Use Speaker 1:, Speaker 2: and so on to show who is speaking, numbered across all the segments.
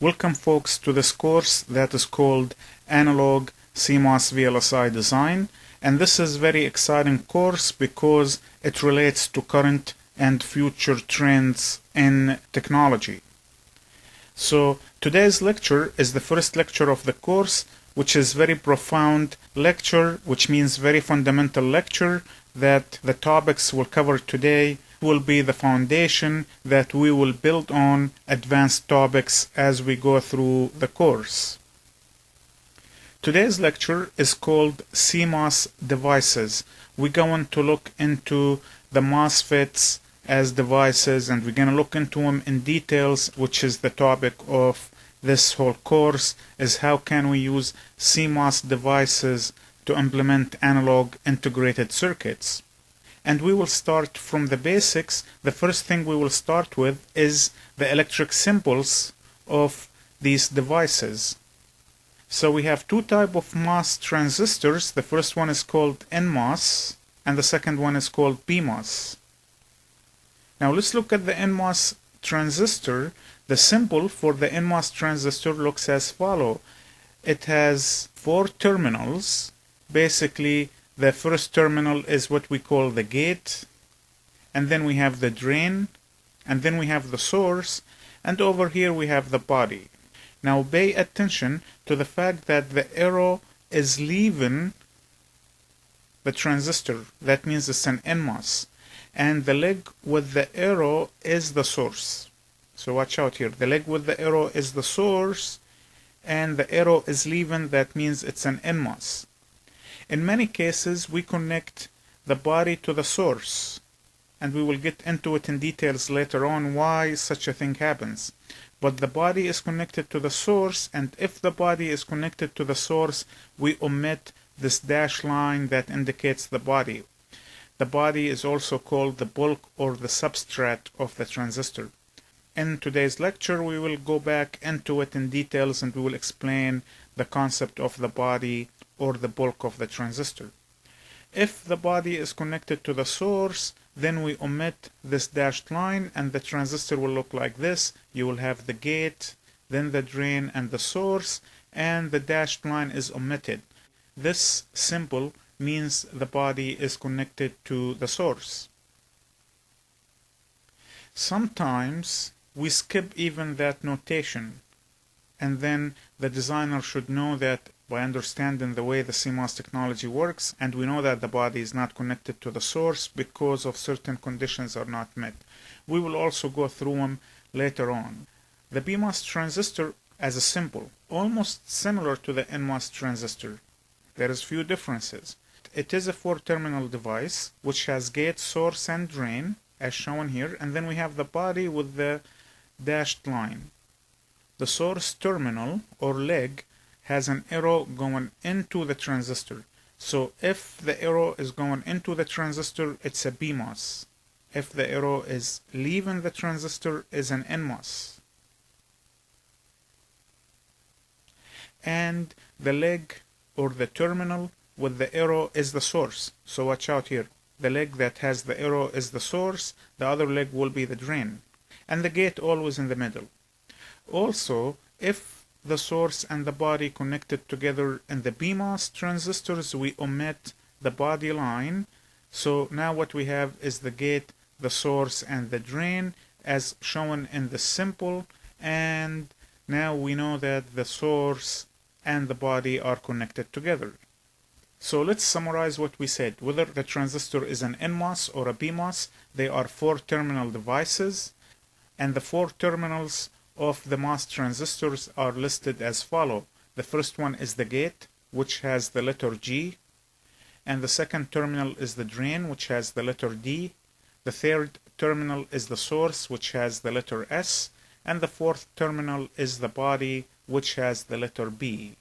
Speaker 1: Welcome folks to this course that is called Analog CMOS VLSI Design, and this is a very exciting course because it relates to current and future trends in technology. So today's lecture is the first lecture of the course, which is very profound lecture, which means very fundamental lecture that the topics we'll cover today will be the foundation that we will build on advanced topics as we go through the course. Today's lecture is called CMOS Devices. We're going to look into the MOSFETs as devices, and we're going to look into them in details, which is the topic of this whole course, is how can we use CMOS devices to implement analog integrated circuits. And we will start from the basics. The first thing we will start with is the electric symbols of these devices. So we have two types of MOS transistors. The first one is called NMOS, and the second one is called PMOS. Now let's look at the NMOS transistor. The symbol for the NMOS transistor looks as follows. It has four terminals. Basically, the first terminal is what we call the gate, and then we have the drain, and then we have the source, and over here we have the body. Now pay attention to the fact that the arrow is leaving the transistor. That means it's an NMOS. And the leg with the arrow is the source. So watch out here. The leg with the arrow is the source, and the arrow is leaving. That means it's an NMOS. In many cases, we connect the body to the source, and we will get into it in details later on why such a thing happens. But the body is connected to the source, and if the body is connected to the source, we omit this dashed line that indicates the body. The body is also called the bulk or the substrate of the transistor. In today's lecture, we will go back into it in details, and we will explain the concept of the body or the bulk of the transistor. If the body is connected to the source, then we omit this dashed line, and the transistor will look like this. You will have the gate, then the drain and the source, and the dashed line is omitted. This symbol means the body is connected to the source. Sometimes we skip even that notation, and then the designer should know that by understanding the way the CMOS technology works, and we know that the body is not connected to the source because of certain conditions are not met. We will also go through them later on. The PMOS transistor as a symbol, almost similar to the NMOS transistor. There is few differences. It is a four-terminal device which has gate, source, and drain as shown here, and then we have the body with the dashed line. The source terminal or leg has an arrow going into the transistor. So if the arrow is going into the transistor, it's a PMOS. If the arrow is leaving the transistor, it's an NMOS. And the leg or the terminal with the arrow is the source. So watch out here. The leg that has the arrow is the source. The other leg will be the drain. And the gate always in the middle. Also, if the source and the body connected together in the PMOS transistors, we omit the body line. So now what we have is the gate, the source, and the drain as shown in the symbol. And now we know that the source and the body are connected together. So let's summarize what we said. Whether the transistor is an NMOS or a PMOS, they are four-terminal devices, and the four terminals of the MOS transistors are listed as follow. The first one is the gate, which has the letter G, and the second terminal is the drain, which has the letter D. The third terminal is the source, which has the letter S, and the fourth terminal is the body, which has the letter B.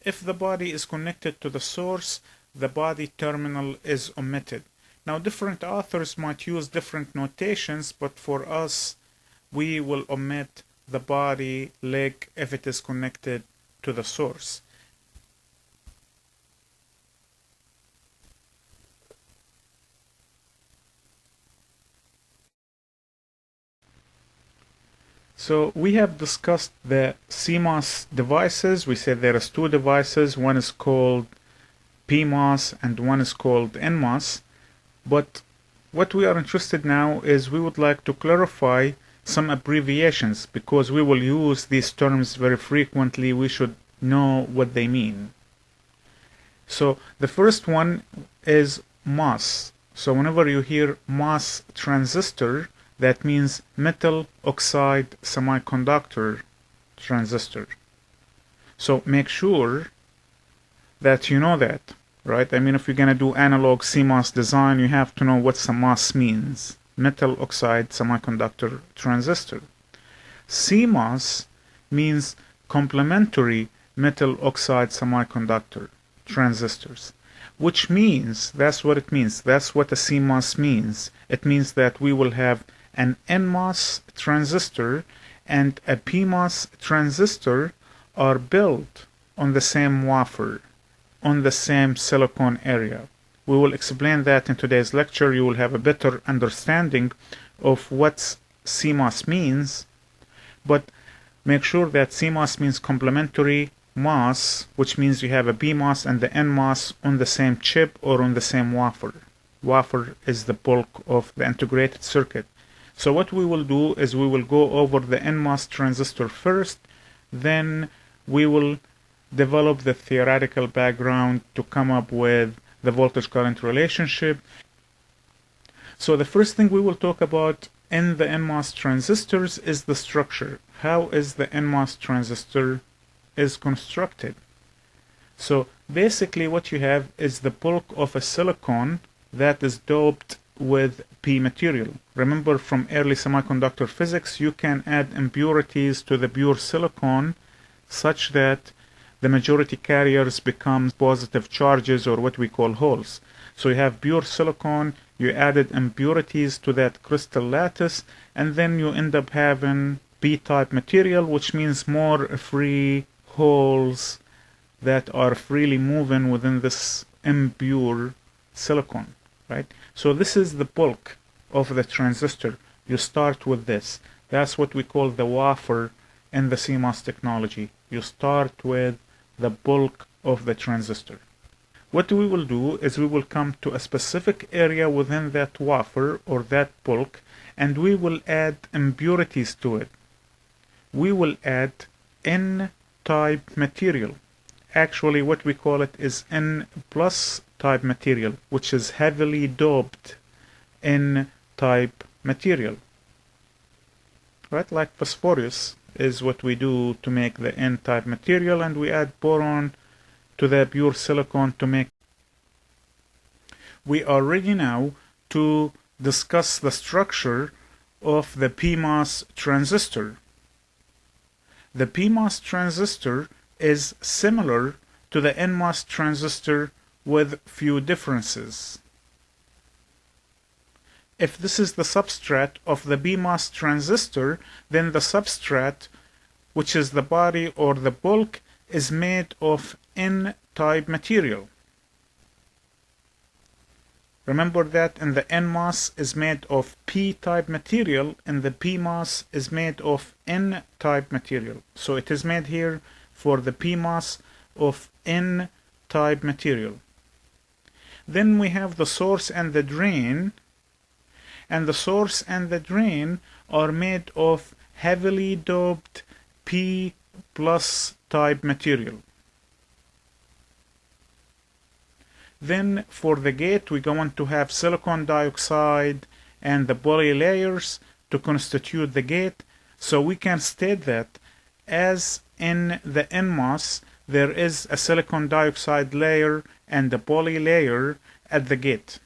Speaker 1: If the body is connected to the source, the body terminal is omitted. Now different authors might use different notations, but for us, we will omit the body leg if it is connected to the source. So we have discussed the CMOS devices. We said there is two devices. One is called PMOS and one is called NMOS. But what we are interested now is we would like to clarify some abbreviations because we will use these terms very frequently. We should know what they mean. So the first one is MOS. So whenever you hear MOS transistor, that means metal oxide semiconductor transistor. So make sure that you know that, right? I mean, if you're going to do analog CMOS design, you have to know what MOS means. Metal oxide semiconductor transistor. CMOS means complementary metal oxide semiconductor transistors, which means, that's what it means. That's what a CMOS means. It means that we will have an NMOS transistor and a PMOS transistor are built on the same wafer, on the same silicon area. We will explain that in today's lecture. You will have a better understanding of what CMOS means, but make sure that CMOS means complementary MOS, which means you have a PMOS and the NMOS on the same chip or on the same wafer. Wafer is the bulk of the integrated circuit. So what we will do is we will go over the NMOS transistor first, then we will develop the theoretical background to come up with the voltage current relationship. So the first thing we will talk about in the NMOS transistors is the structure. How is the NMOS transistor is constructed? So basically what you have is the bulk of a silicon that is doped with P material. Remember from early semiconductor physics, you can add impurities to the pure silicon such that the majority carriers become positive charges, or what we call holes. So you have pure silicon, you added impurities to that crystal lattice, and then you end up having P-type material, which means more free holes that are freely moving within this impure silicon, right? So this is the bulk of the transistor. You start with this. That's what we call the wafer in the CMOS technology. You start with the bulk of the transistor. What we will do is we will come to a specific area within that wafer or that bulk, and we will add impurities to it. We will add N-type material. Actually, what we call it is N+ type material, which is heavily doped N-type material. Right, like phosphorus is what we do to make the N-type material, and we add boron to the pure silicon to make. We are ready now to discuss the structure of the PMOS transistor. The PMOS transistor is similar to the NMOS transistor with few differences. If this is the substrate of the PMOS transistor, then the substrate, which is the body or the bulk, is made of N-type material. Remember that in the NMOS is made of P-type material and the PMOS is made of N-type material. So it is made here for the PMOS of N-type material. Then we have the source and the drain, and the source and the drain are made of heavily doped P+ type material. Then for the gate we're going to have silicon dioxide and the poly layers to constitute the gate. So we can state that as in the NMOS there is a silicon dioxide layer and a poly layer at the gate.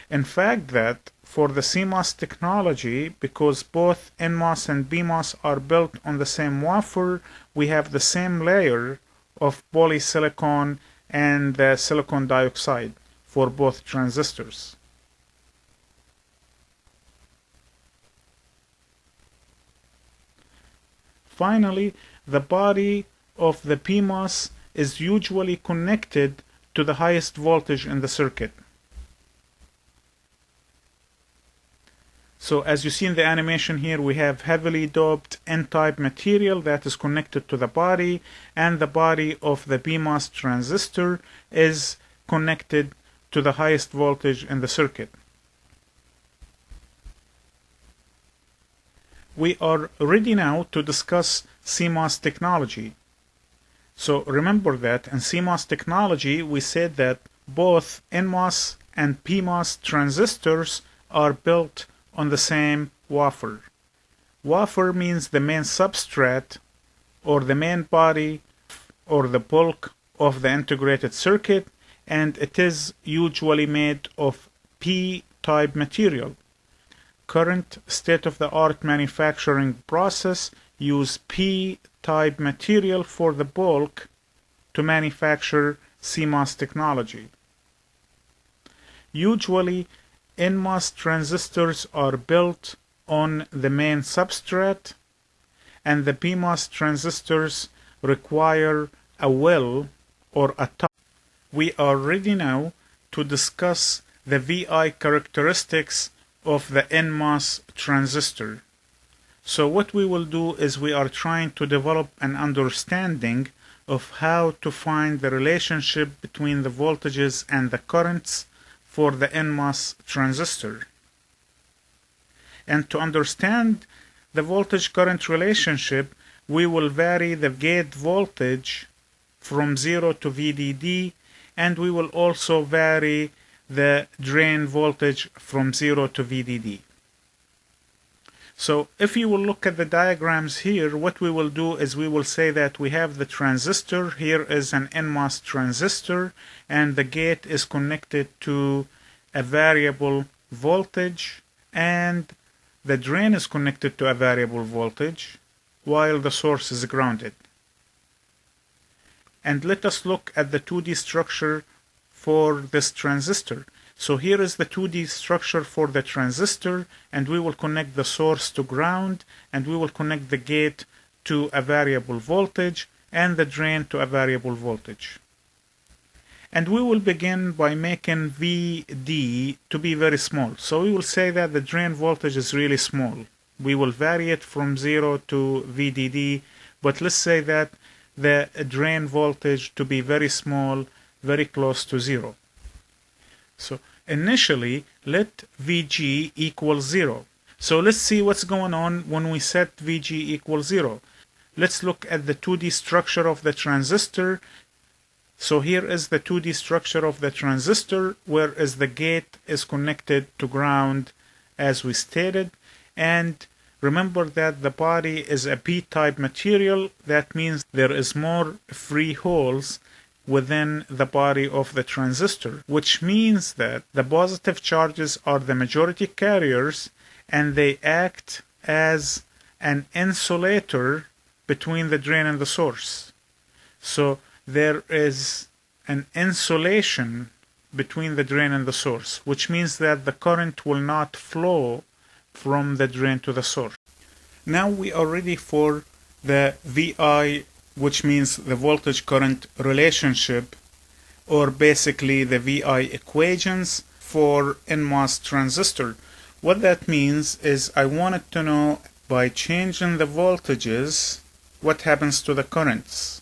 Speaker 1: In fact, that for the CMOS technology, because both NMOS and PMOS are built on the same wafer, we have the same layer of polysilicon and the silicon dioxide for both transistors. Finally, the body of the PMOS is usually connected to the highest voltage in the circuit. So as you see in the animation here, we have heavily doped N-type material that is connected to the body, and the body of the PMOS transistor is connected to the highest voltage in the circuit. We are ready now to discuss CMOS technology. So remember that in CMOS technology, we said that both NMOS and PMOS transistors are built on the same wafer. Wafer means the main substrate or the main body or the bulk of the integrated circuit, and it is usually made of P-type material. Current state-of-the-art manufacturing process use P-type material for the bulk to manufacture CMOS technology. Usually, NMOS transistors are built on the main substrate, and the PMOS transistors require a well or a top. We are ready now to discuss the VI characteristics of the NMOS transistor. So what we will do is we are trying to develop an understanding of how to find the relationship between the voltages and the currents for the NMOS transistor. And to understand the voltage-current relationship, we will vary the gate voltage from 0 to VDD, and we will also vary the drain voltage from 0 to VDD. So if you will look at the diagrams here, what we will do is we will say that we have the transistor. Here is an NMOS transistor, and the gate is connected to a variable voltage, and the drain is connected to a variable voltage, while the source is grounded. And let us look at the 2D structure for this transistor. So here is the 2D structure for the transistor, and we will connect the source to ground, and we will connect the gate to a variable voltage and the drain to a variable voltage. And we will begin by making VD to be very small. So we will say that the drain voltage is really small. We will vary it from 0 to VDD, but let's say that the drain voltage to be very small, very close to 0. So initially, let VG equal 0. So let's see what's going on when we set VG equal 0. Let's look at the 2D structure of the transistor. So here is the 2D structure of the transistor, whereas the gate is connected to ground as we stated. And remember that the body is a P-type material. That means there is more free holes within the body of the transistor, which means that the positive charges are the majority carriers, and they act as an insulator between the drain and the source. So there is an insulation between the drain and the source, which means that the current will not flow from the drain to the source. Now we are ready for the VI, which means the voltage-current relationship, or basically the VI equations for NMOS transistor. What that means is I wanted to know, by changing the voltages, what happens to the currents.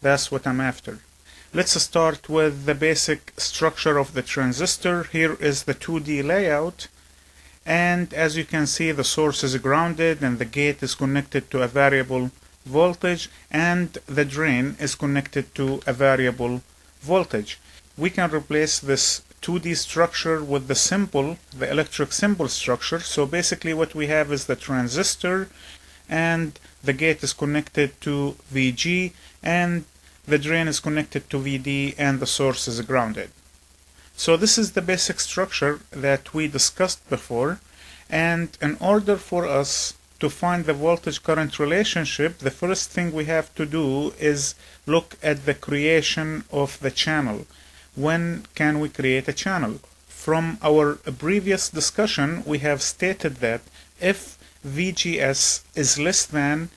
Speaker 1: That's what I'm after. Let's start with the basic structure of the transistor. Here is the 2D layout, and as you can see, the source is grounded and the gate is connected to a variable voltage, and the drain is connected to a variable voltage. We can replace this 2D structure with the symbol, the electric symbol structure. So basically what we have is the transistor, and the gate is connected to VG, and the drain is connected to VD, and the source is grounded. So this is the basic structure that we discussed before, and in order for us to find the voltage-current relationship, the first thing we have to do is look at the creation of the channel. When can we create a channel? From our previous discussion, we have stated that if VGS is less than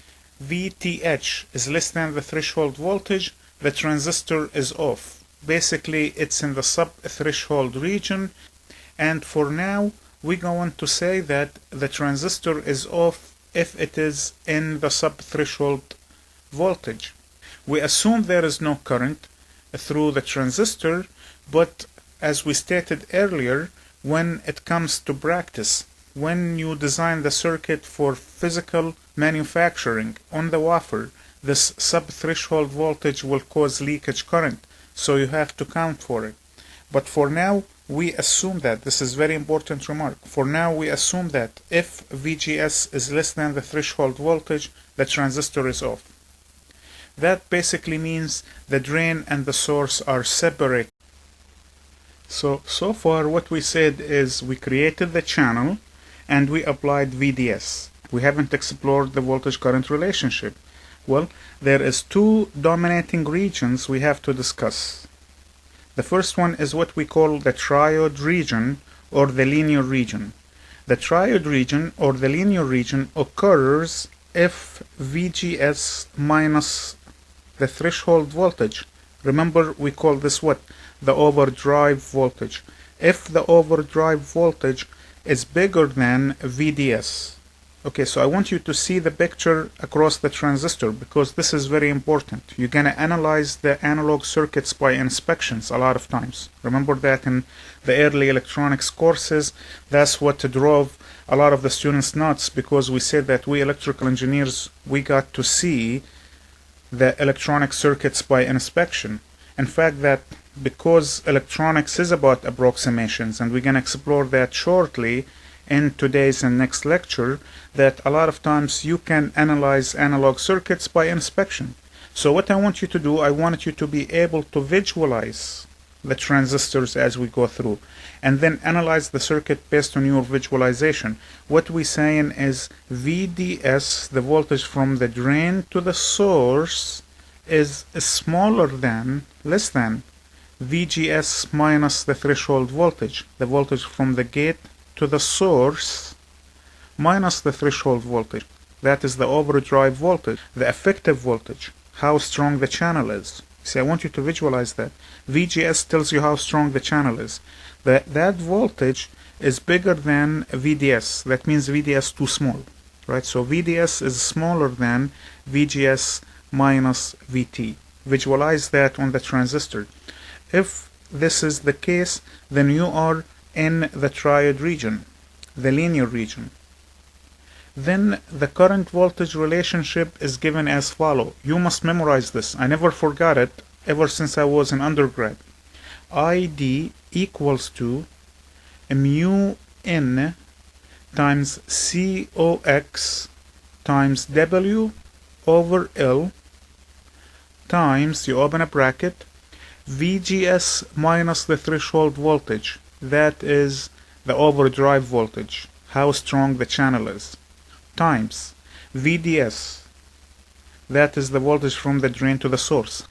Speaker 1: VTH, is less than the threshold voltage, the transistor is off. Basically, it's in the sub-threshold region, and for now, we're going to say that the transistor is off if it is in the sub-threshold voltage. We assume there is no current through the transistor, but as we stated earlier, when it comes to practice, when you design the circuit for physical manufacturing on the wafer, this sub-threshold voltage will cause leakage current, so you have to count for it. But for now, we assume that, this is very important remark, for now we assume that if VGS is less than the threshold voltage, the transistor is off. That basically means the drain and the source are separate. So far what we said is we created the channel and we applied VDS. We haven't explored the voltage-current relationship. Well, there is two dominating regions we have to discuss. The first one is what we call the triode region or the linear region. The triode region or the linear region occurs if VGS minus the threshold voltage. Remember, we call this what? The overdrive voltage. If the overdrive voltage is bigger than VDS. Okay, so I want you to see the picture across the transistor because this is very important. You're going to analyze the analog circuits by inspections a lot of times. Remember that in the early electronics courses, that's what drove a lot of the students nuts, because we said that we electrical engineers, we got to see the electronic circuits by inspection. In fact, that because electronics is about approximations, and we're going to explore that shortly in today's and next lecture, that a lot of times you can analyze analog circuits by inspection. So what I want you to do, I want you to be able to visualize the transistors as we go through, and then analyze the circuit based on your visualization. What we're saying is VDS, the voltage from the drain to the source, is smaller than, less than, VGS minus the threshold voltage, the voltage from the gate to the source minus the threshold voltage. That is the overdrive voltage, the effective voltage, how strong the channel is. See, I want you to visualize that. VGS tells you how strong the channel is. That voltage is bigger than VDS. That means VDS too small, right? So VDS is smaller than VGS minus VT. Visualize that on the transistor. If this is the case, then you are in the triode region, the linear region. Then the current voltage relationship is given as follow. You must memorize this. I never forgot it ever since I was in undergrad. ID equals to mu n times COX times W over L times, you open a bracket, VGS minus the threshold voltage. That is the overdrive voltage, how strong the channel is, times VDS, that is the voltage from the drain to the source.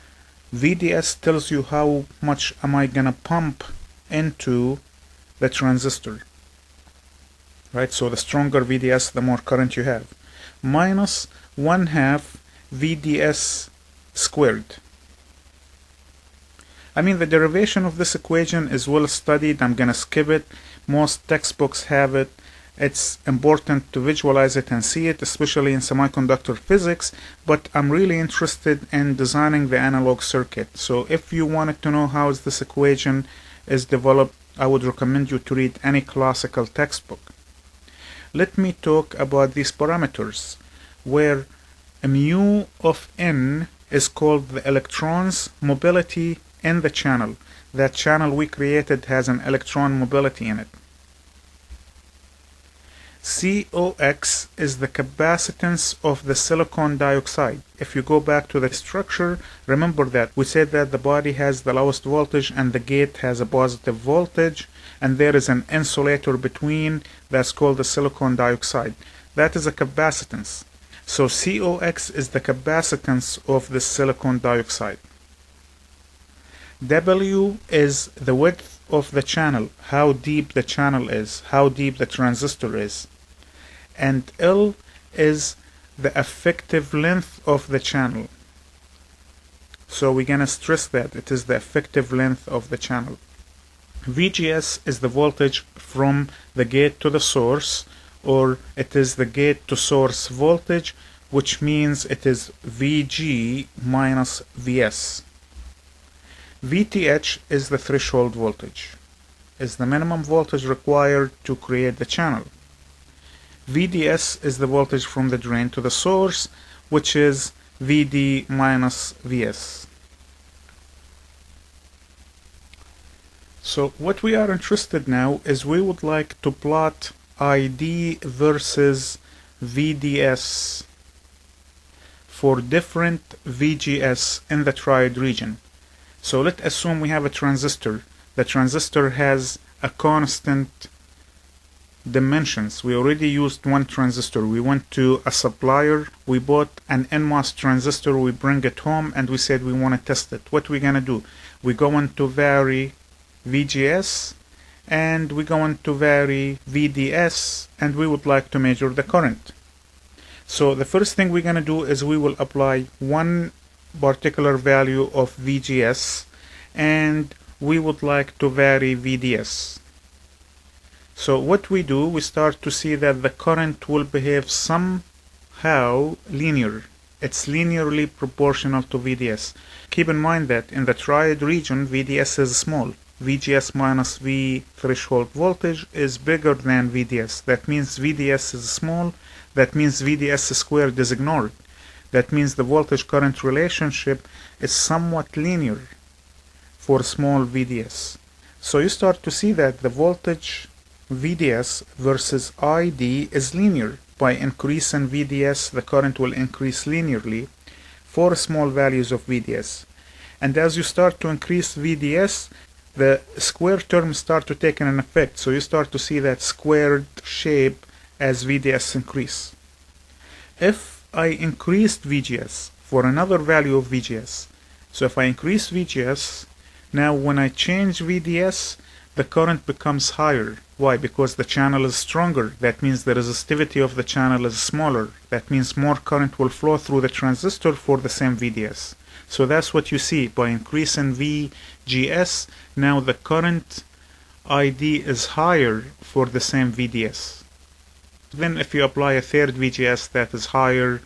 Speaker 1: VDS tells you how much am I gonna pump into the transistor, right? So the stronger VDS, the more current you have, minus 1/2 VDS squared. I mean, the derivation of this equation is well studied. I'm gonna skip it. Most textbooks have it. It's important to visualize it and see it, especially in semiconductor physics, but I'm really interested in designing the analog circuit. So if you wanted to know how this equation is developed, I would recommend you to read any classical textbook. Let me talk about these parameters, where mu of n is called the electron's mobility in the channel. That channel we created has an electron mobility in it. COX is the capacitance of the silicon dioxide. If you go back to the structure, remember that we said that the body has the lowest voltage and the gate has a positive voltage, and there is an insulator between that's called the silicon dioxide. That is a capacitance. So COX is the capacitance of the silicon dioxide. W is the width of the channel, how deep the channel is, how deep the transistor is. And L is the effective length of the channel. So we're gonna stress that it is the effective length of the channel. VGS is the voltage from the gate to the source, or it is the gate to source voltage, which means it is VG minus VS. VTH is the threshold voltage, is the minimum voltage required to create the channel. VDS is the voltage from the drain to the source, which is VD minus VS. So what we are interested now is we would like to plot ID versus VDS for different VGS in the triad region. So let's assume we have a transistor. The transistor has a constant dimensions. We already used one transistor. We went to a supplier, we bought an NMOS transistor, we bring it home, and we said we want to test it. What we're gonna do? We're going to vary VGS and we're going to vary VDS, and we would like to measure the current. So the first thing we're gonna do is we will apply one particular value of VGS and we would like to vary VDS. So what we do, we start to see that the current will behave somehow linear. It's linearly proportional to VDS. Keep in mind that in the triad region, VDS is small. VGS minus V threshold voltage is bigger than VDS. That means VDS is small. That means VDS squared is ignored. That means the voltage-current relationship is somewhat linear for small VDS. So you start to see that the voltage VDS versus ID is linear. By increasing VDS, the current will increase linearly for small values of VDS. And as you start to increase VDS, the square terms start to take an effect. So you start to see that squared shape as VDS increase. If I increased VGS for another value of VGS, so if I increase VGS, now when I change VDS, the current becomes higher. Why? Because the channel is stronger. That means the resistivity of the channel is smaller. That means more current will flow through the transistor for the same VDS. So that's what you see. By increasing VGS, now the current ID is higher for the same VDS. Then if you apply a third VGS that is higher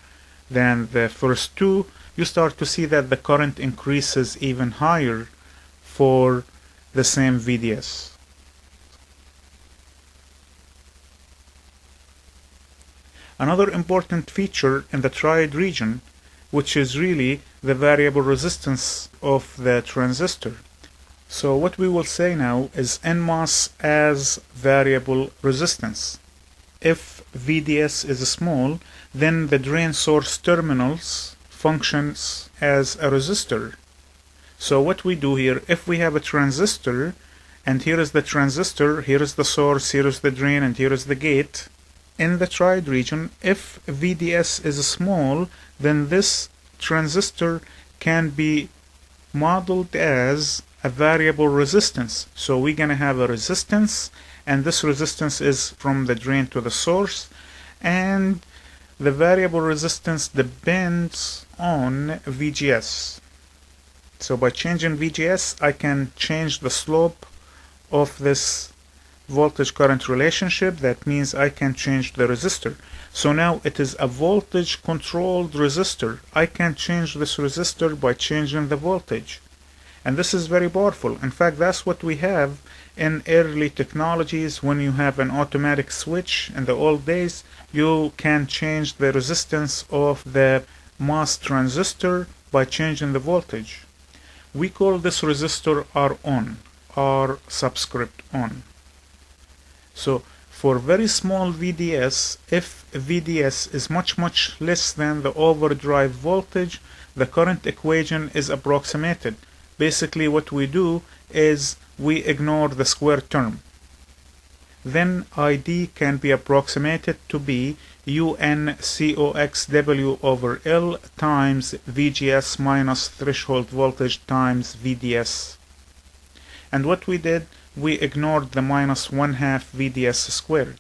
Speaker 1: than the first two, you start to see that the current increases even higher for the same VDS. Another important feature in the triad region, which is really the variable resistance of the transistor. So what we will say now is NMOS as variable resistance. If VDS is small, then the drain source terminals functions as a resistor. So what we do here, if we have a transistor, and here is the transistor, here is the source, here is the drain, and here is the gate, in the triad region, if VDS is small, then this transistor can be modeled as a variable resistance. So we're going to have a resistance, and this resistance is from the drain to the source, and the variable resistance depends on VGS. So by changing VGS, I can change the slope of this voltage-current relationship. That means I can change the resistor. So now it is a voltage-controlled resistor. I can change this resistor by changing the voltage. And this is very powerful. In fact, that's what we have in early technologies. When you have an automatic switch in the old days, you can change the resistance of the MOS transistor by changing the voltage. We call this resistor R-on, R subscript on. So for very small VDS, if VDS is much less than the overdrive voltage, the current equation is approximated. Basically what we do is we ignore the square term. Then ID can be approximated to be UNCOXW over L times VGS minus threshold voltage times VDS. And what we did, we ignored the minus 1/2 VDS squared.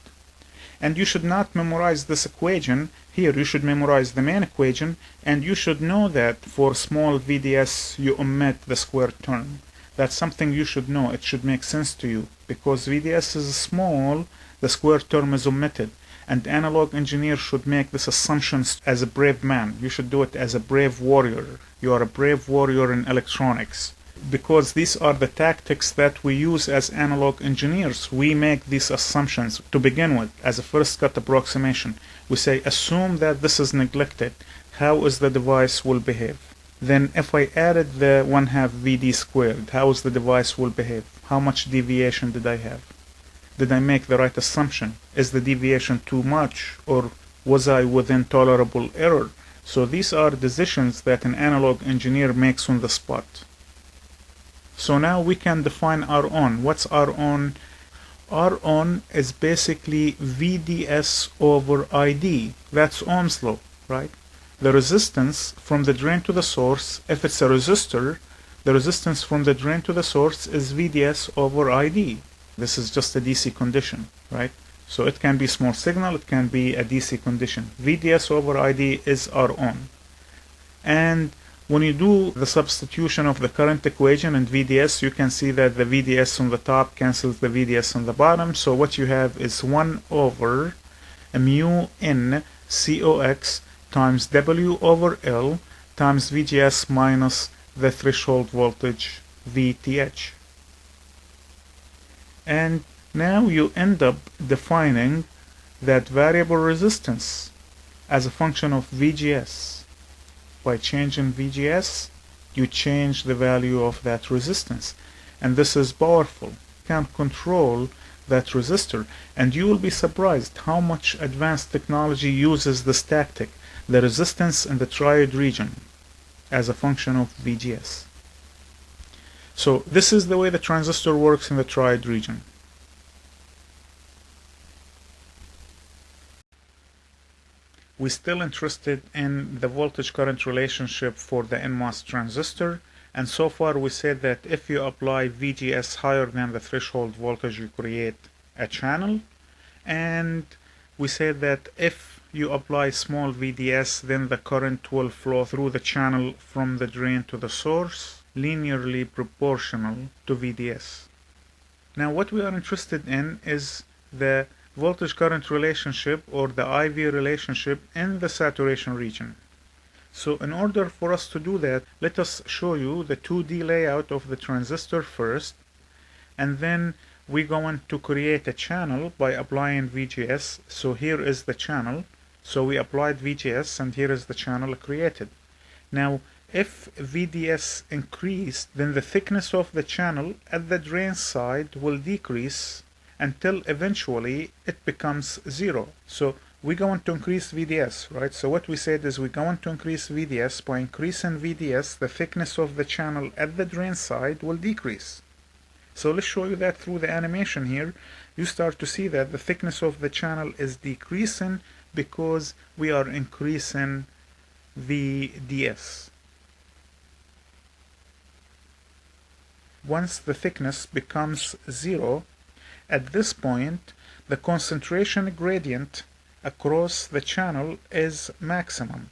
Speaker 1: And you should not memorize this equation. Here you should memorize the main equation, and you should know that for small VDS you omit the square term. That's something you should know. It should make sense to you. Because VDS is small, the square term is omitted. And analog engineers should make this assumption as a brave man. You should do it as a brave warrior. You are a brave warrior in electronics. Because these are the tactics that we use as analog engineers. We make these assumptions to begin with as a first cut approximation. We say, assume that this is neglected. How is the device will behave? Then if I added the 1/2 VD squared, how is the device will behave? How much deviation did I have? Did I make the right assumption? Is the deviation too much, or was I within tolerable error? So these are decisions that an analog engineer makes on the spot. So now we can define R on. What's R on? R on is basically VDS over ID. That's Ohm's law, right? The resistance from the drain to the source, if it's a resistor, the resistance from the drain to the source is VDS over ID. This is just a DC condition, right? So it can be small signal, it can be a DC condition. VDS over ID is R on. And when you do the substitution of the current equation in VDS, you can see that the VDS on the top cancels the VDS on the bottom. So what you have is 1 over mu n COX times W over L times VGS minus the threshold voltage VTH. And now you end up defining that variable resistance as a function of VGS. By changing VGS, you change the value of that resistance. And this is powerful. You can control that resistor. And you will be surprised how much advanced technology uses this tactic, the resistance in the triode region, as a function of VGS. So this is the way the transistor works in the triode region. We're still interested in the voltage-current relationship for the NMOS transistor, and so far we said that if you apply VGS higher than the threshold voltage, you create a channel, and we said that if you apply small VDS, then the current will flow through the channel from the drain to the source, linearly proportional to VDS. Now what we are interested in is the voltage-current relationship, or the IV relationship, in the saturation region. So in order for us to do that, let us show you the 2D layout of the transistor first, and then we're going to create a channel by applying VGS. So here is the channel. So we applied VGS, and here is the channel created. Now if VDS increased, then the thickness of the channel at the drain side will decrease until eventually it becomes 0. So we're going to increase VDS, right? So what we said is we're going to increase VDS. By increasing VDS, the thickness of the channel at the drain side will decrease. So let's show you that through the animation here. You start to see that the thickness of the channel is decreasing because we are increasing VDS. Once the thickness becomes 0, at this point, the concentration gradient across the channel is maximum,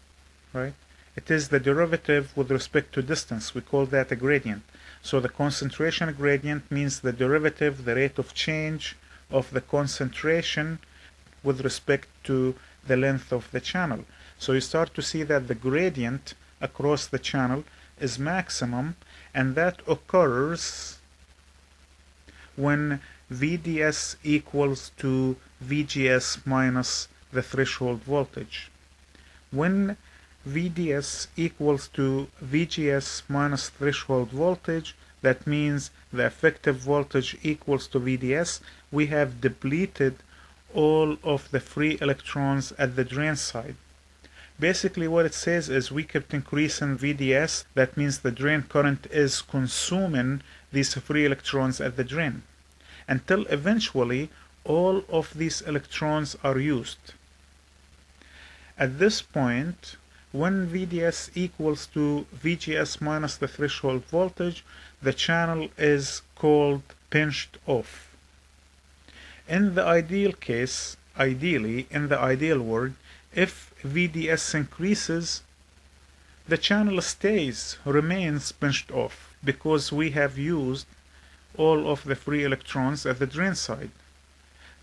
Speaker 1: right? It is the derivative with respect to distance. We call that a gradient. So the concentration gradient means the derivative, the rate of change of the concentration with respect to the length of the channel. So you start to see that the gradient across the channel is maximum, and that occurs when VDS equals to VGS minus the threshold voltage. When VDS equals to VGS minus threshold voltage, that means the effective voltage equals to VDS. We have depleted all of the free electrons at the drain side. Basically what it says is we kept increasing VDS. That means the drain current is consuming these free electrons at the drain, until eventually all of these electrons are used. At this point, when VDS equals to VGS minus the threshold voltage, the channel is called pinched off. In the ideal case, ideally, in the ideal world, if VDS increases, the channel remains pinched off. because we have used all of the free electrons at the drain side.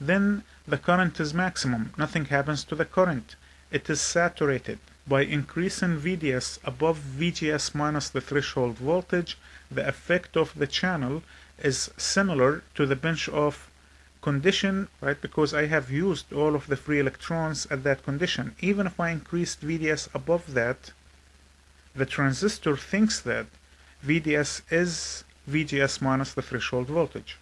Speaker 1: Then the current is maximum. Nothing happens to the current. It is saturated. By increasing VDS above VGS minus the threshold voltage, the effect of the channel is similar to the pinch-off condition, right? Because I have used all of the free electrons at that condition. Even if I increased VDS above that, the transistor thinks that VDS is VGS minus the threshold voltage.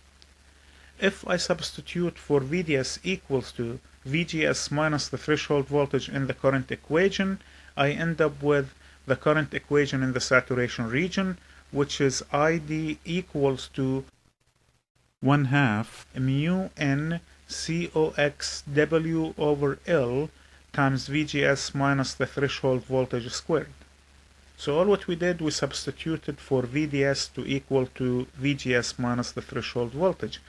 Speaker 1: If I substitute for VDS equals to VGS minus the threshold voltage in the current equation, I end up with the current equation in the saturation region, which is ID equals to 1/2 mu n COX W over L times VGS minus the threshold voltage squared. So all what we did, we substituted for VDS to equal to VGS minus the threshold voltage,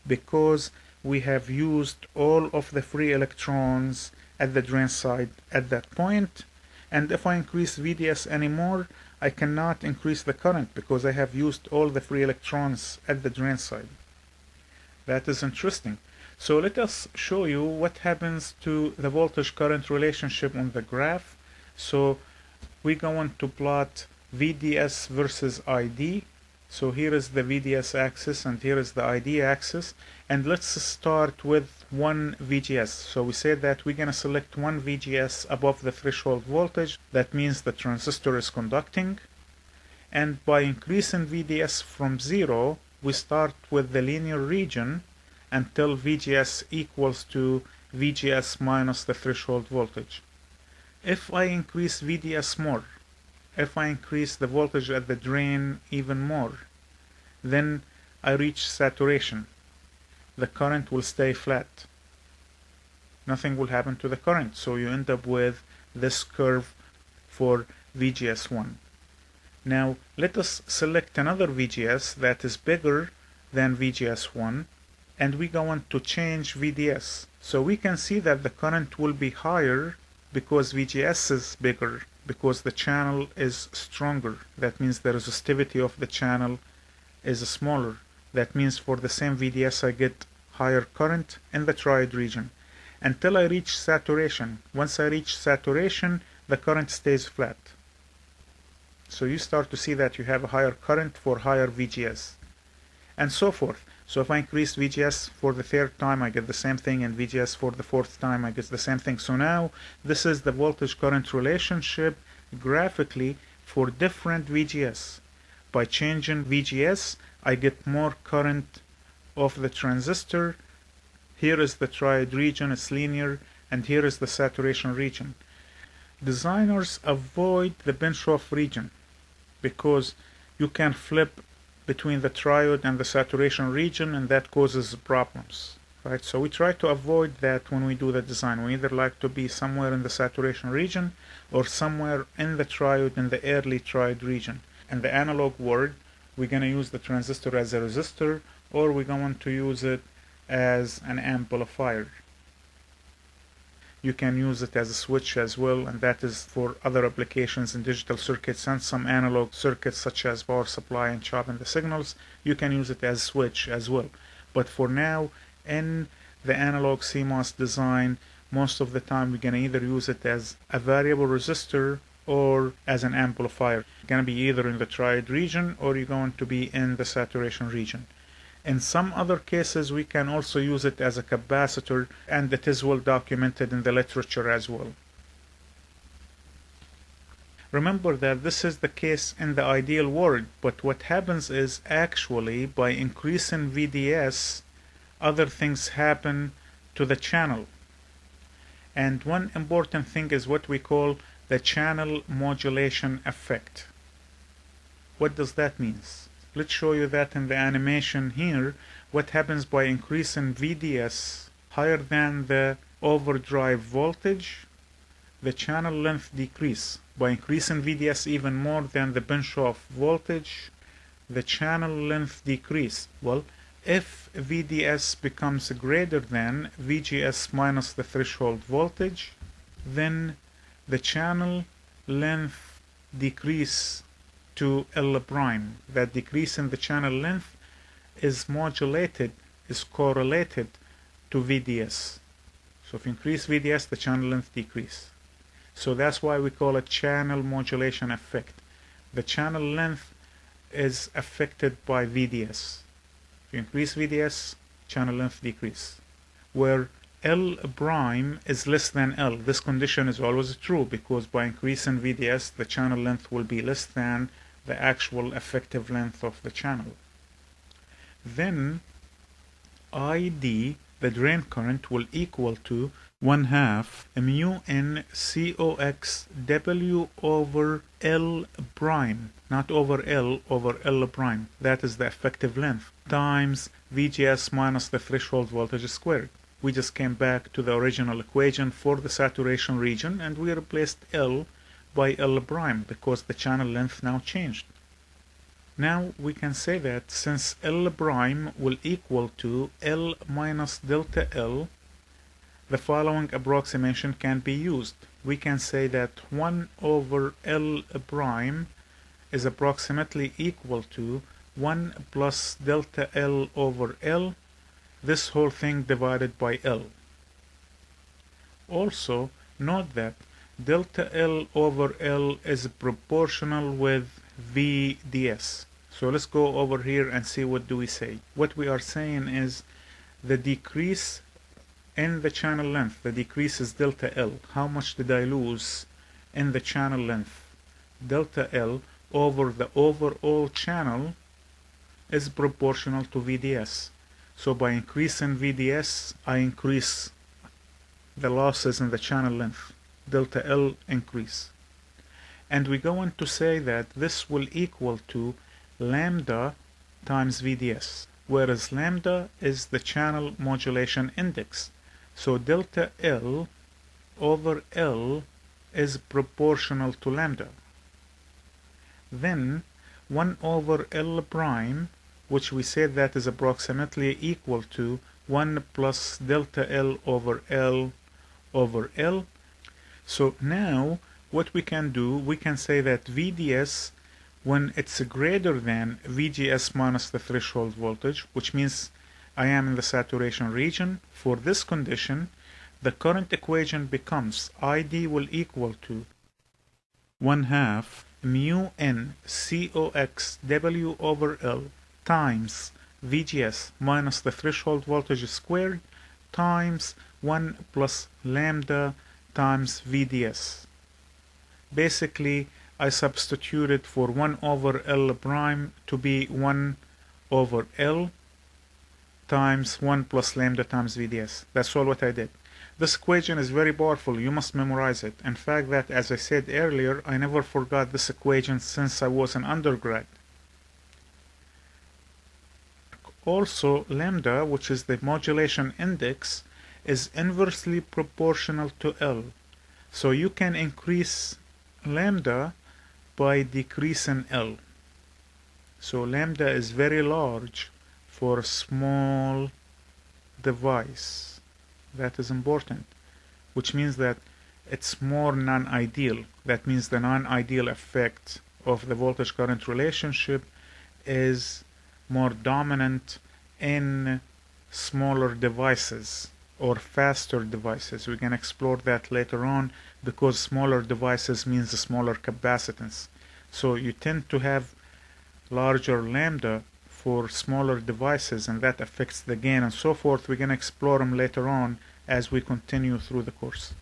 Speaker 1: because we have used all of the free electrons at the drain side at that point. And if I increase VDS anymore, I cannot increase the current because I have used all the free electrons at the drain side. That is interesting. So let us show you what happens to the voltage current relationship on the graph. So we're going to plot VDS versus ID. So here is the VDS axis and here is the ID axis. And let's start with one VGS. So we say that we're going to select one VGS above the threshold voltage. That means the transistor is conducting. And by increasing VDS from 0, we start with the linear region until VGS equals to VGS minus the threshold voltage. If I increase VDS more, if I increase the voltage at the drain even more, then I reach saturation. The current will stay flat. Nothing will happen to the current, so you end up with this curve for VGS1. Now let us select another VGS that is bigger than VGS1, and we're going to change VDS. So we can see that the current will be higher because VGS is bigger, because the channel is stronger. That means the resistivity of the channel is smaller. That means for the same VDS I get higher current in the triode region until I reach saturation. Once I reach saturation, the current stays flat. So you start to see that you have a higher current for higher VGS and so forth. So if I increase VGS for the third time, I get the same thing, and VGS for the fourth time, I get the same thing. So now this is the voltage current relationship graphically for different VGS. By changing VGS, I get more current of the transistor. Here is the triode region, it's linear, and here is the saturation region. Designers avoid the pinch-off region because you can flip between the triode and the saturation region, and that causes problems, right? So we try to avoid that when we do the design. We either like to be somewhere in the saturation region or somewhere in the triode, in the early triode region. In the analog world, we're going to use the transistor as a resistor, or we're going to use it as an amplifier. You can use it as a switch as well, and that is for other applications in digital circuits and some analog circuits such as power supply and chopping the signals. You can use it as a switch as well. But for now, in the analog CMOS design, most of the time we're going to either use it as a variable resistor or as an amplifier. It's going to be either in the triode region or you're going to be in the saturation region. In some other cases, we can also use it as a capacitor, and it is well documented in the literature as well. Remember that this is the case in the ideal world, but what happens is actually by increasing VDS, other things happen to the channel. And one important thing is what we call the channel modulation effect. What does that mean? Let's show you that in the animation here. What happens by increasing VDS higher than the overdrive voltage, the channel length decrease. By increasing VDS even more than the pinch-off voltage, the channel length decrease. Well, if VDS becomes greater than VGS minus the threshold voltage, then the channel length decrease to L prime. That decrease in the channel length is correlated to VDS. So if you increase VDS, the channel length decrease. So that's why we call it channel modulation effect. The channel length is affected by VDS. If you increase VDS, channel length decrease. Where L prime is less than L. This condition is always true because by increasing VDS, the channel length will be less than the actual effective length of the channel. Then ID, the drain current, will equal to 1/2 mu n COX W over L prime, not over L, over L prime. That is the effective length, times VGS minus the threshold voltage squared. We just came back to the original equation for the saturation region and we replaced L by L prime because the channel length now changed. Now we can say that since L prime will equal to L minus delta L, the following approximation can be used. We can say that 1 over L prime is approximately equal to 1 plus delta L over L, this whole thing divided by L. Also, note that delta L over L is proportional with VDS. So let's go over here and see what do we say. What we are saying is the decrease in the channel length, the decrease is delta L. How much did I lose in the channel length? Delta L over the overall channel is proportional to VDS. So by increasing VDS, I increase the losses in the channel length. Delta L increase. And we go on to say that this will equal to lambda times VDS, whereas lambda is the channel modulation index. So delta L over L is proportional to lambda. Then 1 over L prime, which we said that is approximately equal to 1 plus delta L over L over L. So now what we can do, we can say that VDS, when it's greater than VGS minus the threshold voltage, which means I am in the saturation region, for this condition, the current equation becomes ID will equal to 1/2 mu n COX W over L times VGS minus the threshold voltage squared times 1 plus lambda times VDS. Basically, I substituted for 1 over L prime to be 1 over L times 1 plus lambda times VDS. That's all what I did. This equation is very powerful. You must memorize it. In fact, that, as I said earlier, I never forgot this equation since I was an undergrad. Also, lambda, which is the modulation index, is inversely proportional to L. So you can increase lambda by decreasing L. So lambda is very large for a small device. That is important, which means that it's more non-ideal. That means the non-ideal effect of the voltage current relationship is more dominant in smaller devices or faster devices. We can explore that later on, because smaller devices means a smaller capacitance. So you tend to have larger lambda for smaller devices, and that affects the gain and so forth. We're going to explore them later on as we continue through the course.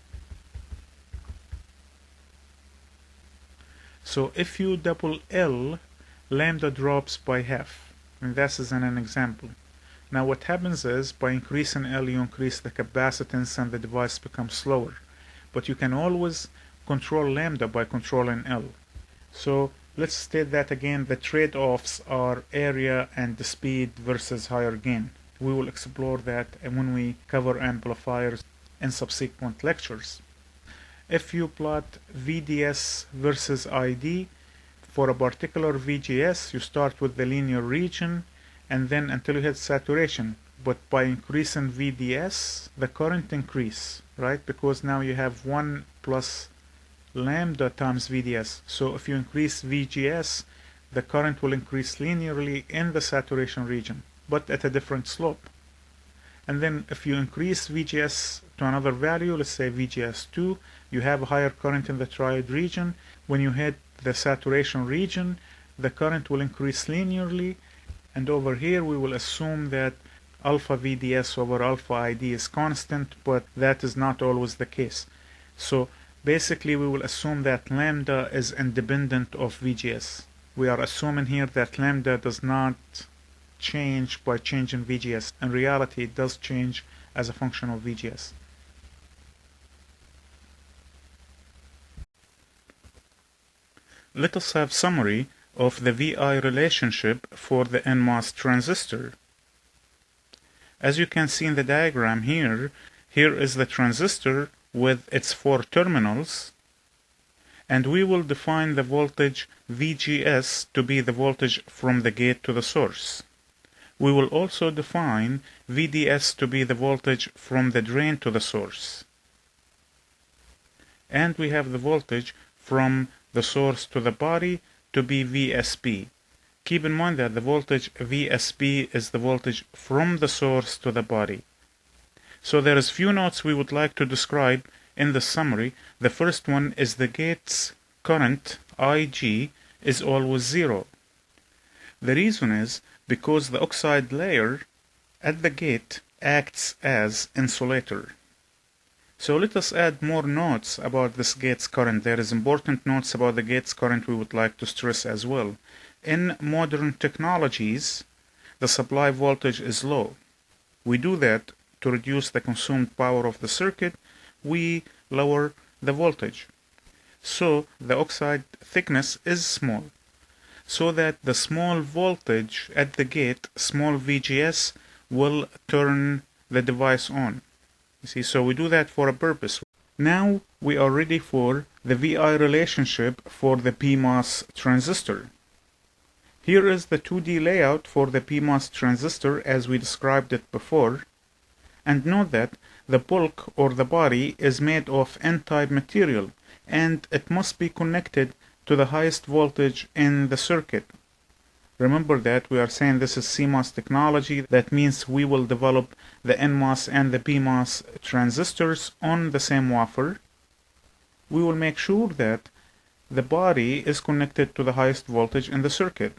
Speaker 1: So if you double L, lambda drops by half, and this is an example. Now what happens is, by increasing L, you increase the capacitance and the device becomes slower. But you can always control lambda by controlling L. So let's state that again. The trade-offs are area and the speed versus higher gain. We will explore that when we cover amplifiers in subsequent lectures. If you plot VDS versus ID for a particular VGS, you start with the linear region and then until you hit saturation. But by increasing VDS, the current increase, right? Because now you have 1 plus lambda times VDS. So if you increase VGS, the current will increase linearly in the saturation region, but at a different slope. And then if you increase VGS to another value, let's say VGS2, you have a higher current in the triode region. When you hit the saturation region, the current will increase linearly, and over here we will assume that alpha VDS over alpha ID is constant, but that is not always the case. So basically we will assume that lambda is independent of VGS. We are assuming here that lambda does not change by changing VGS. In reality, it does change as a function of VGS. Let us have summary of the VI relationship for the NMOS transistor. As you can see in the diagram here is the transistor with its 4 terminals, and we will define the voltage VGS to be the voltage from the gate to the source. We will also define VDS to be the voltage from the drain to the source. And we have the voltage from the source to the body to be VSB. Keep in mind that the voltage VSB is the voltage from the source to the body. So there is few notes we would like to describe in the summary. The first one is the gate's current IG is always 0. The reason is because the oxide layer at the gate acts as insulator. So let us add more notes about this gate's current. There is important notes about the gate's current we would like to stress as well. In modern technologies, the supply voltage is low. We do that to reduce the consumed power of the circuit. We lower the voltage. So the oxide thickness is small, so that the small voltage at the gate, small VGS, will turn the device on. You see, so we do that for a purpose. Now we are ready for the VI relationship for the PMOS transistor. Here is the 2D layout for the PMOS transistor as we described it before. And note that the bulk or the body is made of N-type material, and it must be connected to the highest voltage in the circuit. Remember that we are saying this is CMOS technology. That means we will develop the NMOS and the PMOS transistors on the same wafer. We will make sure that the body is connected to the highest voltage in the circuit.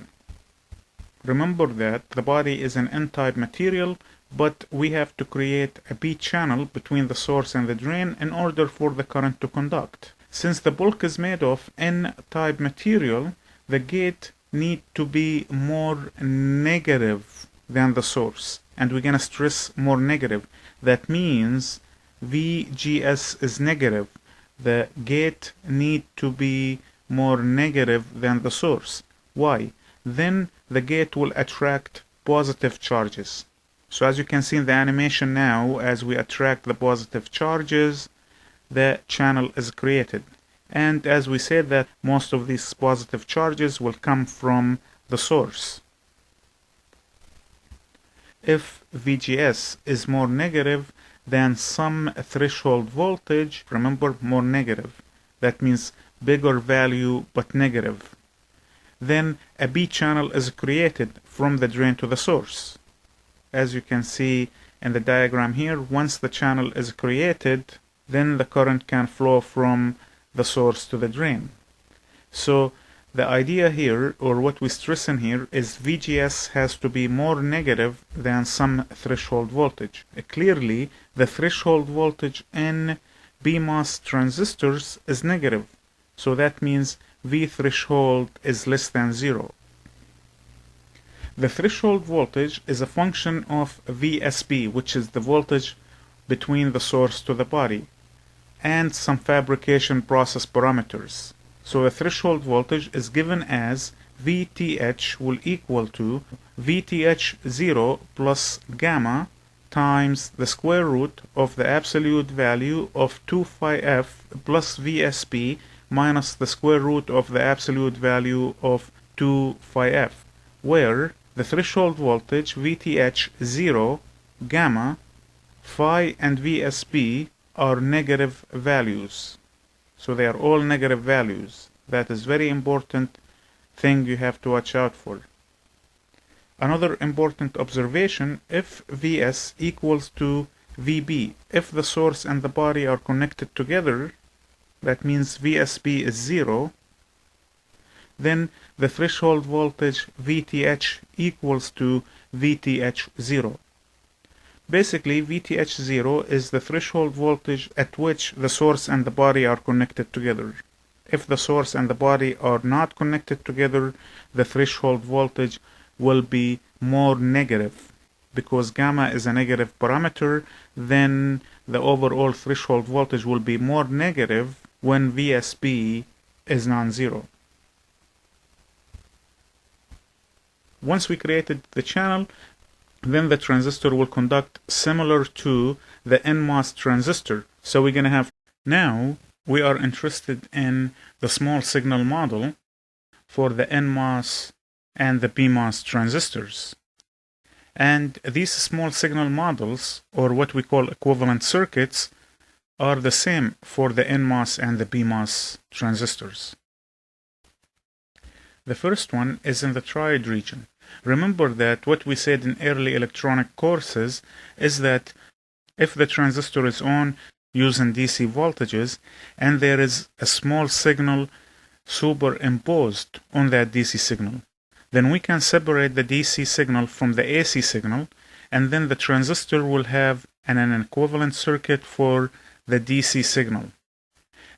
Speaker 1: Remember that the body is an N-type material, but we have to create a P channel between the source and the drain in order for the current to conduct. Since the bulk is made of N-type material, the gate need to be more negative than the source. And we're going to stress more negative. That means VGS is negative. The gate need to be more negative than the source. Why? Then the gate will attract positive charges. So as you can see in the animation now, as we attract the positive charges, the channel is created. And as we said, that most of these positive charges will come from the source. If VGS is more negative than some threshold voltage, remember, more negative, that means bigger value but negative, then a B channel is created from the drain to the source. As you can see in the diagram here, once the channel is created, then the current can flow from the source to the drain. So the idea here, or what we stress in here, is VGS has to be more negative than some threshold voltage. Clearly, the threshold voltage in PMOS transistors is negative. So that means V threshold is less than 0. The threshold voltage is a function of VSB, which is the voltage between the source to the body, and some fabrication process parameters. So the threshold voltage is given as VTH will equal to VTH0 plus gamma times the square root of the absolute value of 2 phi f plus VSB minus the square root of the absolute value of 2 phi f, where the threshold voltage VTH0, gamma, phi and VSB are negative values. So they are all negative values. That is very important thing you have to watch out for. Another important observation, if Vs equals to Vb, if the source and the body are connected together, that means VSB is 0, then the threshold voltage VTH equals to VTH0. Basically, VTH0 is the threshold voltage at which the source and the body are connected together. If the source and the body are not connected together, the threshold voltage will be more negative. Because gamma is a negative parameter, then the overall threshold voltage will be more negative when VSB is non-zero. Once we created the channel, then the transistor will conduct similar to the NMOS transistor. So we're going to have, now we are interested in the small signal model for the NMOS and the PMOS transistors. And these small signal models, or what we call equivalent circuits, are the same for the NMOS and the PMOS transistors. The first one is in the triode region. Remember that what we said in early electronic courses is that if the transistor is on using DC voltages and there is a small signal superimposed on that DC signal, then we can separate the DC signal from the AC signal, and then the transistor will have an equivalent circuit for the DC signal.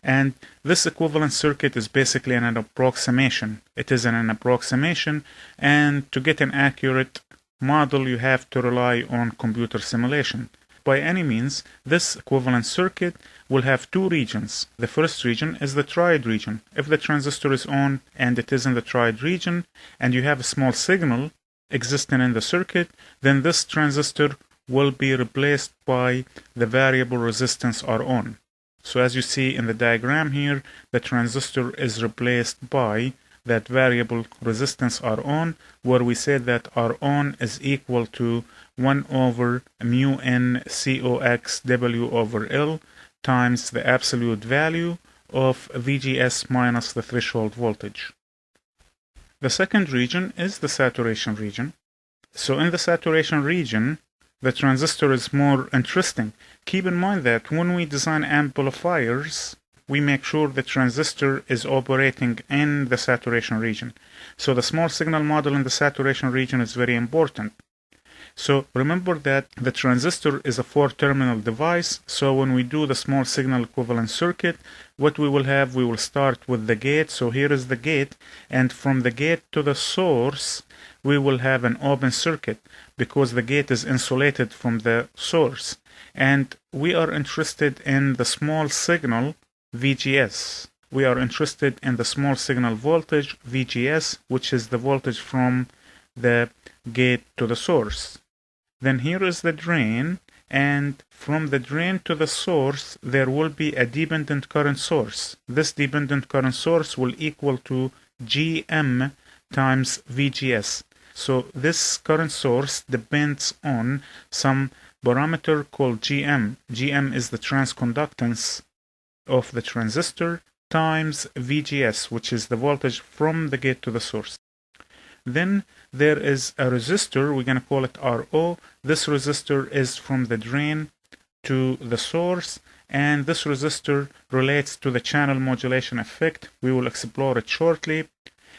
Speaker 1: And this equivalent circuit is basically an approximation. It is an approximation, and to get an accurate model, you have to rely on computer simulation. By any means, this equivalent circuit will have two regions. The first region is the triode region. If the transistor is on and it is in the triode region, and you have a small signal existing in the circuit, then this transistor will be replaced by the variable resistance R-on. So as you see in the diagram here, the transistor is replaced by that variable resistance R-on, where we said that R-on is equal to 1 over mu n COX W over L times the absolute value of VGS minus the threshold voltage. The second region is the saturation region. So in the saturation region, the transistor is more interesting. Keep in mind that when we design amplifiers, we make sure the transistor is operating in the saturation region. So the small signal model in the saturation region is very important. So remember that the transistor is a 4-terminal device. So when we do the small signal equivalent circuit, what we will have, we will start with the gate. So here is the gate, and from the gate to the source, we will have an open circuit because the gate is insulated from the source. And we are interested in the small signal VGS. We are interested in the small signal voltage VGS, which is the voltage from the gate to the source. Then here is the drain, and from the drain to the source, there will be a dependent current source. This dependent current source will equal to GM times VGS. So this current source depends on some parameter called GM. GM is the transconductance of the transistor times VGS, which is the voltage from the gate to the source. Then there is a resistor, we're going to call it RO. This resistor is from the drain to the source, and this resistor relates to the channel modulation effect. We will explore it shortly.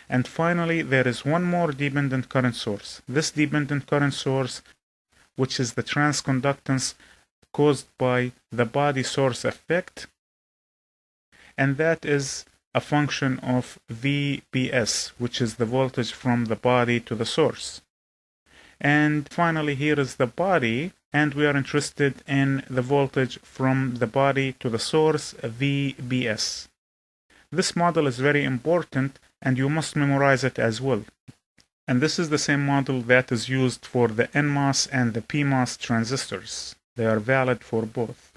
Speaker 1: And finally, there is one more dependent current source. This dependent current source, which is the transconductance caused by the body source effect, and that is a function of VBS, which is the voltage from the body to the source. And finally, here is the body, and we are interested in the voltage from the body to the source, VBS. This model is very important, and you must memorize it as well. And this is the same model that is used for the NMOS and the PMOS transistors. They are valid for both.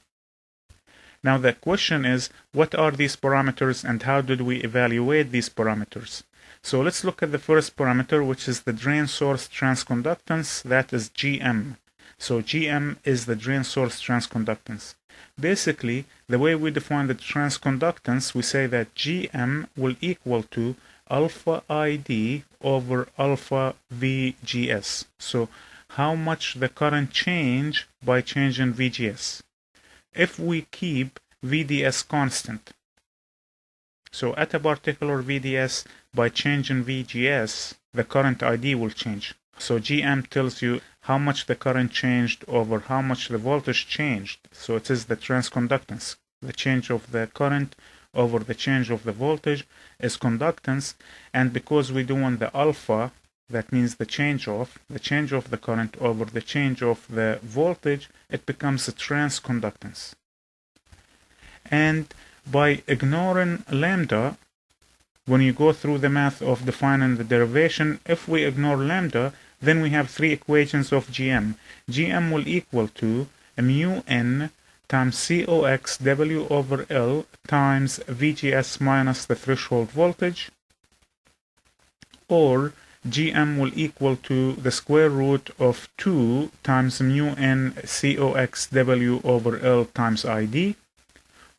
Speaker 1: Now the question is, what are these parameters and how did we evaluate these parameters? So let's look at the first parameter, which is the drain source transconductance, that is GM. So GM is the drain source transconductance. Basically, the way we define the transconductance, we say that Gm will equal to alpha ID over alpha VGS. So how much the current change by changing VGS. If we keep VDS constant, so at a particular VDS, by changing VGS, the current ID will change. So Gm tells you how much the current changed over how much the voltage changed. So it is the transconductance. The change of the current over the change of the voltage is conductance. And because we're doing the alpha, that means the change of the current over the change of the voltage, it becomes a transconductance. And by ignoring lambda, when you go through the math of defining the derivation, if we ignore lambda, then we have three equations of Gm. Gm will equal to mu n times COX W over L times VGS minus the threshold voltage, or Gm will equal to the square root of 2 times mu n COX W over L times ID,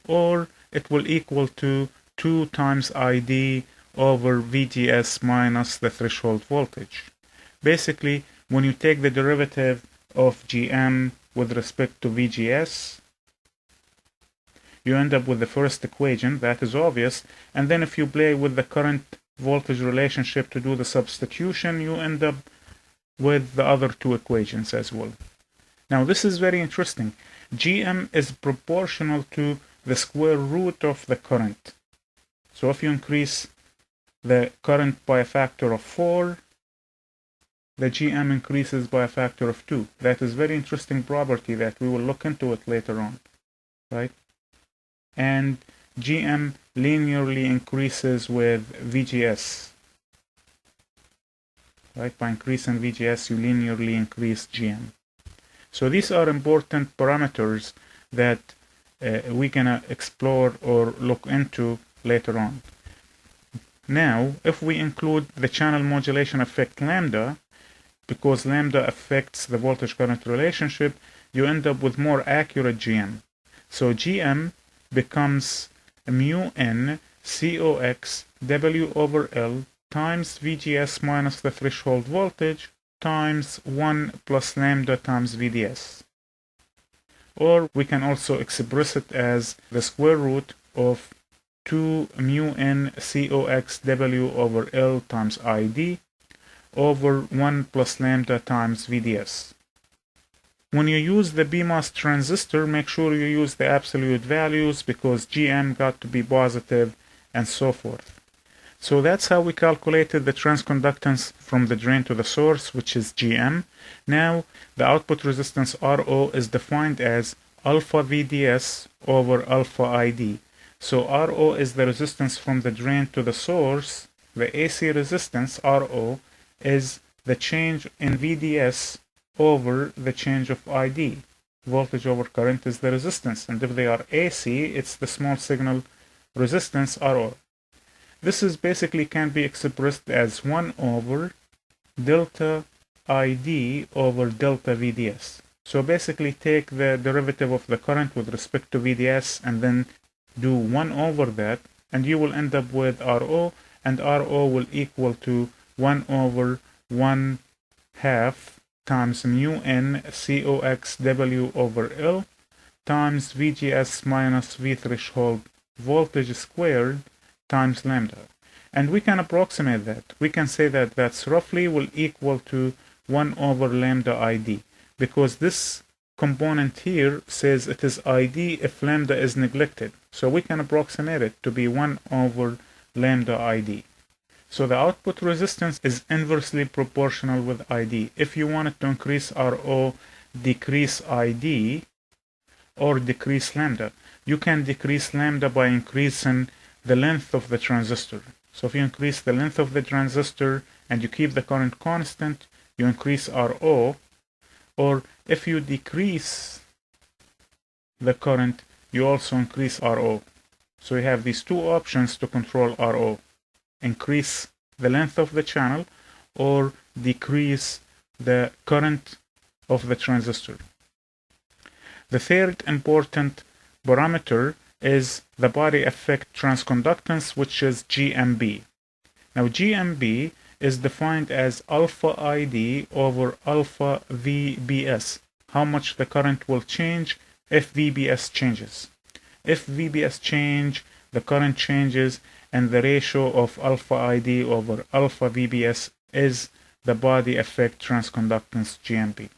Speaker 1: or it will equal to 2 times ID over VGS minus the threshold voltage. Basically, when you take the derivative of Gm with respect to VGS, you end up with the first equation, that is obvious, and then if you play with the current voltage relationship to do the substitution, you end up with the other two equations as well. Now this is very interesting. Gm is proportional to the square root of the current. So if you increase the current by a factor of 4, the Gm increases by a factor of 2. That is very interesting property that we will look into it later on, right? And Gm linearly increases with VGS, right? By increasing VGS, you linearly increase Gm. So these are important parameters that we can explore or look into later on. Now, if we include the channel modulation effect lambda, because lambda affects the voltage current relationship, you end up with more accurate Gm. So Gm becomes mu n COX W over L times VGS minus the threshold voltage times 1 plus lambda times VDS. Or we can also express it as the square root of 2 mu n COX W over L times ID over 1 plus lambda times VDS. When you use the PMOS transistor, make sure you use the absolute values because Gm got to be positive and so forth. So that's how we calculated the transconductance from the drain to the source, which is Gm. Now the output resistance RO is defined as alpha VDS over alpha ID. So RO is the resistance from the drain to the source. The AC resistance RO is the change in VDS over the change of ID. Voltage over current is the resistance, and if they are AC, it's the small signal resistance RO. This is basically can be expressed as 1 over delta ID over delta VDS. So basically take the derivative of the current with respect to VDS and then do 1 over that, and you will end up with RO, and RO will equal to 1 over 1 half times mu n COX W over L times VGS minus V threshold voltage squared times lambda. And we can approximate that. We can say that that's roughly will equal to 1 over lambda ID, because this component here says it is ID if lambda is neglected. So we can approximate it to be 1 over lambda ID. So the output resistance is inversely proportional with ID. If you wanted to increase RO, decrease ID, or decrease lambda, you can decrease lambda by increasing the length of the transistor. So if you increase the length of the transistor and you keep the current constant, you increase RO, or if you decrease the current, you also increase RO. So you have these two options to control RO. Increase the length of the channel or decrease the current of the transistor. The third important parameter is the body effect transconductance, which is GMB. Now GMB is defined as alpha ID over alpha VBS, how much the current will change if VBS changes. If VBS change, the current changes, and the ratio of alpha ID over alpha VBS is the body effect transconductance GMB.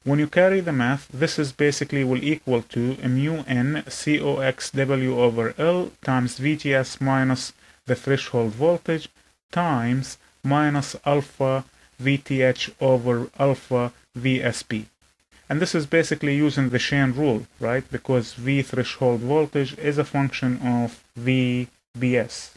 Speaker 1: When you carry the math, this is basically will equal to mu n COXW over L times VGS minus the threshold voltage times minus alpha VTH over alpha VSP. And this is basically using the chain rule, right? Because V threshold voltage is a function of VBS.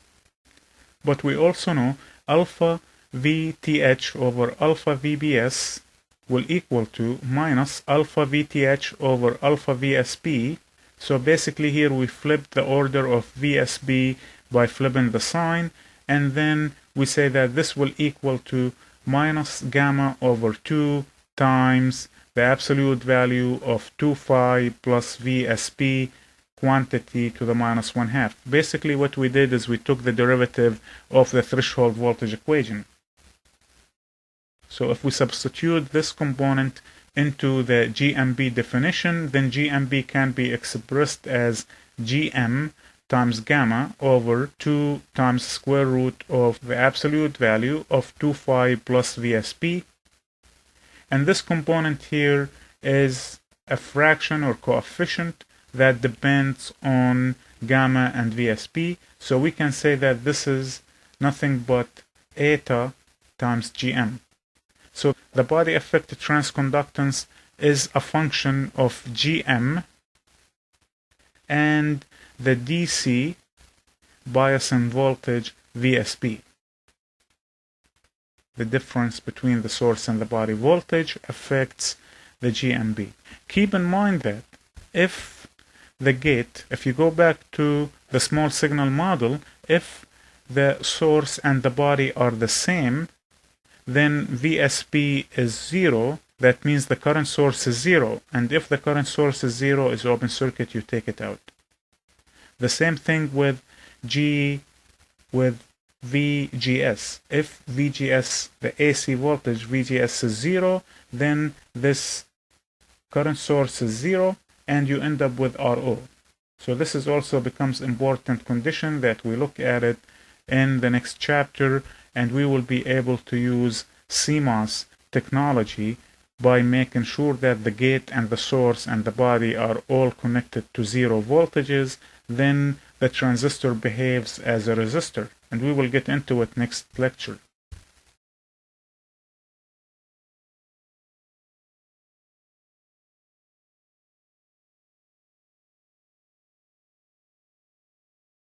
Speaker 1: But we also know alpha VTH over alpha VBS will equal to minus alpha VTH over alpha VSP. So basically here we flip the order of VSB by flipping the sign, and then we say that this will equal to minus gamma over 2 times the absolute value of 2 phi plus VSP quantity to the minus 1/2. Basically what we did is we took the derivative of the threshold voltage equation. So if we substitute this component into the GMB definition, then GMB can be expressed as GM times gamma over 2 times square root of the absolute value of 2 phi plus VSP. And this component here is a fraction or coefficient that depends on gamma and VSP. So we can say that this is nothing but eta times GM. So the body effect transconductance is a function of GM and the DC biasing voltage VSP. The difference between the source and the body voltage affects the GMB. Keep in mind that if the gate, if you go back to the small signal model, if the source and the body are the same, then VSP is 0. That means the current source is 0. And if the current source is 0, is open circuit, you take it out. The same thing with VGS. If VGS, the AC voltage VGS is 0, then this current source is 0, and you end up with RO. So this is also becomes important condition that we look at it in the next chapter, and we will be able to use CMOS technology by making sure that the gate and the source and the body are all connected to 0 voltages. Then the transistor behaves as a resistor, and we will get into it next lecture.